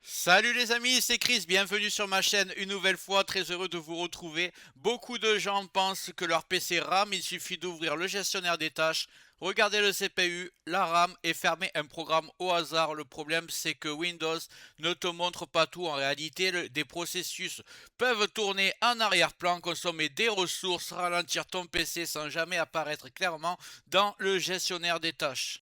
Salut les amis, c'est Chris, bienvenue sur ma chaîne une nouvelle fois, très heureux de vous retrouver. Beaucoup de gens pensent que leur PC rame, il suffit d'ouvrir le gestionnaire des tâches, regarder le CPU, la RAM et fermer un programme au hasard. Le problème c'est que Windows ne te montre pas tout. En réalité, des processus peuvent tourner en arrière-plan, consommer des ressources, ralentir ton PC sans jamais apparaître clairement dans le gestionnaire des tâches.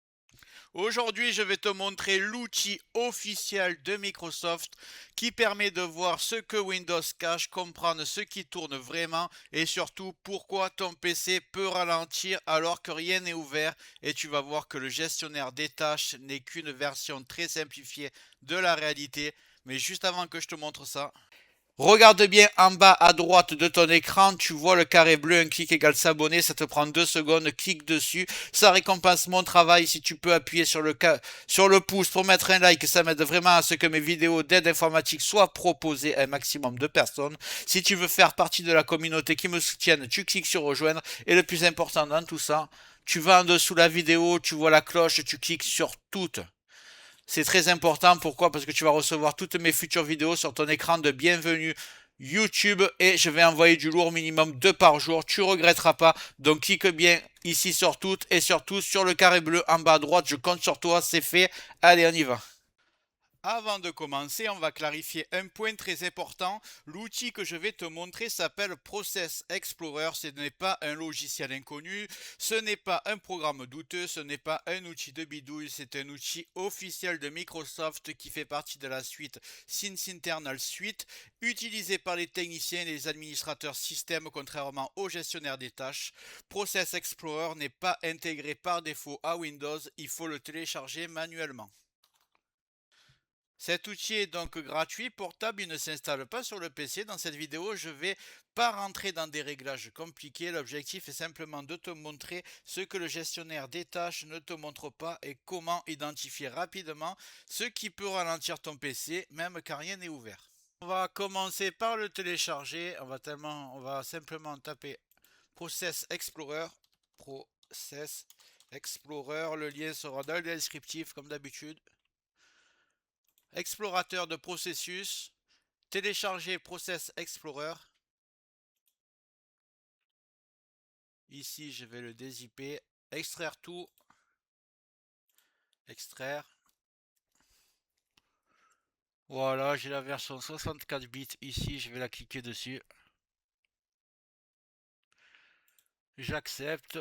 Aujourd'hui, je vais te montrer l'outil officiel de Microsoft qui permet de voir ce que Windows cache, comprendre ce qui tourne vraiment et surtout pourquoi ton PC peut ralentir alors que rien n'est ouvert. Et tu vas voir que le gestionnaire des tâches n'est qu'une version très simplifiée de la réalité. Mais juste avant que je te montre ça, regarde bien en bas à droite de ton écran, tu vois le carré bleu, un clic égale s'abonner, ça te prend 2 secondes, clique dessus, ça récompense mon travail. Si tu peux appuyer sur le pouce pour mettre un like, ça m'aide vraiment à ce que mes vidéos d'aide informatique soient proposées à un maximum de personnes. Si tu veux faire partie de la communauté qui me soutienne, tu cliques sur rejoindre et le plus important dans tout ça, tu vas en dessous de la vidéo, tu vois la cloche, tu cliques sur toutes. C'est très important. Pourquoi? Parce que tu vas recevoir toutes mes futures vidéos sur ton écran de bienvenue YouTube et je vais envoyer du lourd minimum 2 par jour. Tu regretteras pas. Donc clique bien ici sur toutes et surtout sur le carré bleu en bas à droite. Je compte sur toi. C'est fait. Allez, on y va. Avant de commencer, on va clarifier un point très important. L'outil que je vais te montrer s'appelle Process Explorer. Ce n'est pas un logiciel inconnu, ce n'est pas un programme douteux, ce n'est pas un outil de bidouille, c'est un outil officiel de Microsoft qui fait partie de la suite Synth Internal Suite, utilisé par les techniciens et les administrateurs système contrairement au gestionnaire des tâches. Process Explorer n'est pas intégré par défaut à Windows, il faut le télécharger manuellement. Cet outil est donc gratuit, portable, il ne s'installe pas sur le PC. Dans cette vidéo, je ne vais pas rentrer dans des réglages compliqués. L'objectif est simplement de te montrer ce que le gestionnaire des tâches ne te montre pas et comment identifier rapidement ce qui peut ralentir ton PC, même quand rien n'est ouvert. On va commencer par le télécharger. On va simplement taper Process Explorer. Process Explorer. Le lien sera dans le descriptif comme d'habitude. Explorateur de processus, télécharger Process Explorer. Ici, je vais le dézipper, extraire tout, extraire. Voilà, j'ai la version 64 bits ici, je vais la cliquer dessus. J'accepte.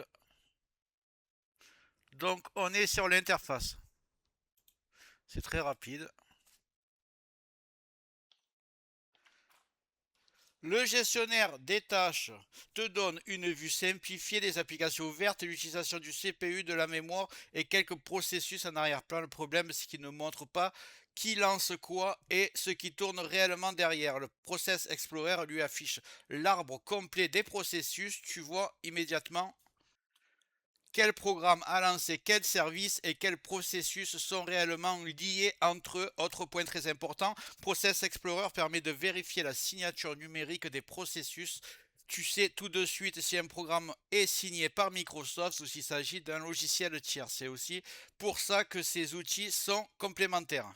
Donc, on est sur l'interface. C'est très rapide. Le gestionnaire des tâches te donne une vue simplifiée des applications ouvertes, l'utilisation du CPU, de la mémoire et quelques processus en arrière-plan. Le problème, c'est qu'il ne montre pas qui lance quoi et ce qui tourne réellement derrière. Le Process Explorer lui affiche l'arbre complet des processus. Tu vois immédiatement quel programme a lancé quel service et quels processus sont réellement liés entre eux. Autre point très important, Process Explorer permet de vérifier la signature numérique des processus. Tu sais tout de suite si un programme est signé par Microsoft ou s'il s'agit d'un logiciel tiers. C'est aussi pour ça que ces outils sont complémentaires.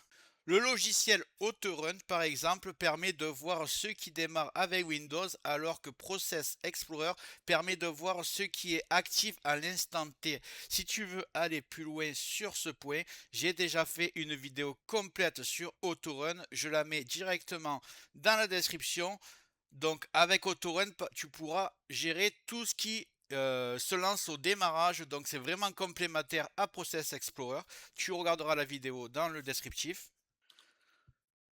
Le logiciel Autorun, par exemple, permet de voir ce qui démarre avec Windows, alors que Process Explorer permet de voir ce qui est actif à l'instant T. Si tu veux aller plus loin sur ce point, j'ai déjà fait une vidéo complète sur Autorun. Je la mets directement dans la description. Donc avec Autorun, tu pourras gérer tout ce qui se lance au démarrage. Donc c'est vraiment complémentaire à Process Explorer. Tu regarderas la vidéo dans le descriptif.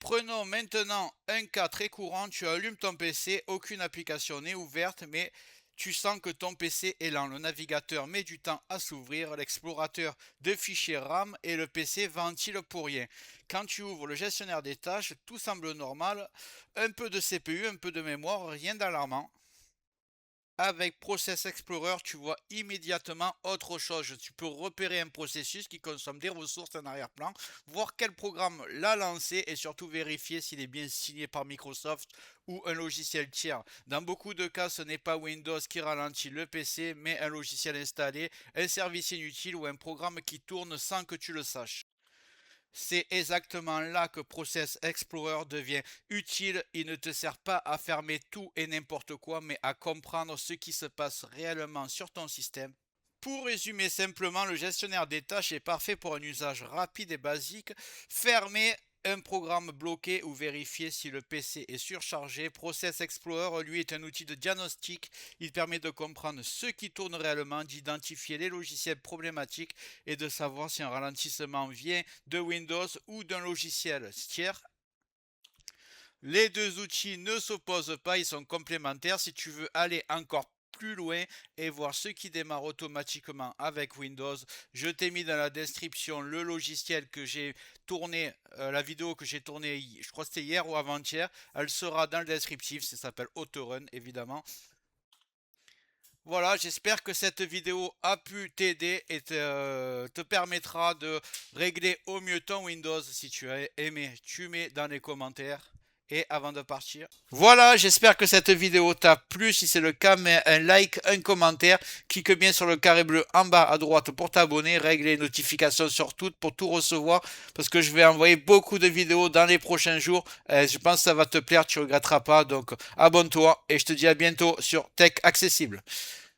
Prenons maintenant un cas très courant, tu allumes ton PC, aucune application n'est ouverte, mais tu sens que ton PC est lent. Le navigateur met du temps à s'ouvrir, l'explorateur de fichiers RAM et le PC ventile pour rien. Quand tu ouvres le gestionnaire des tâches, tout semble normal, un peu de CPU, un peu de mémoire, rien d'alarmant. Avec Process Explorer, tu vois immédiatement autre chose. Tu peux repérer un processus qui consomme des ressources en arrière-plan, voir quel programme l'a lancé et surtout vérifier s'il est bien signé par Microsoft ou un logiciel tiers. Dans beaucoup de cas, ce n'est pas Windows qui ralentit le PC, mais un logiciel installé, un service inutile ou un programme qui tourne sans que tu le saches. C'est exactement là que Process Explorer devient utile. Il ne te sert pas à fermer tout et n'importe quoi, mais à comprendre ce qui se passe réellement sur ton système. Pour résumer simplement, le gestionnaire des tâches est parfait pour un usage rapide et basique. Fermer un programme bloqué ou vérifier si le PC est surchargé. Process Explorer, lui, est un outil de diagnostic. Il permet de comprendre ce qui tourne réellement, d'identifier les logiciels problématiques et de savoir si un ralentissement vient de Windows ou d'un logiciel tiers. Les deux outils ne s'opposent pas, ils sont complémentaires. Si tu veux aller encore plus loin et voir ce qui démarre automatiquement avec Windows, je t'ai mis dans la description le logiciel que j'ai tourné, la vidéo que j'ai tournée, je crois que c'était hier ou avant-hier. Elle sera dans le descriptif, ça s'appelle Autorun évidemment. Voilà, j'espère que cette vidéo a pu t'aider et te permettra de régler au mieux ton Windows. Si tu as aimé, tu mets dans les commentaires. Et avant de partir, voilà, j'espère que cette vidéo t'a plu. Si c'est le cas, mets un like, un commentaire. Clique bien sur le carré bleu en bas à droite pour t'abonner. Règle les notifications sur toutes pour tout recevoir. Parce que je vais envoyer beaucoup de vidéos dans les prochains jours. Je pense que ça va te plaire, tu ne regretteras pas. Donc abonne-toi et je te dis à bientôt sur Tech Accessible.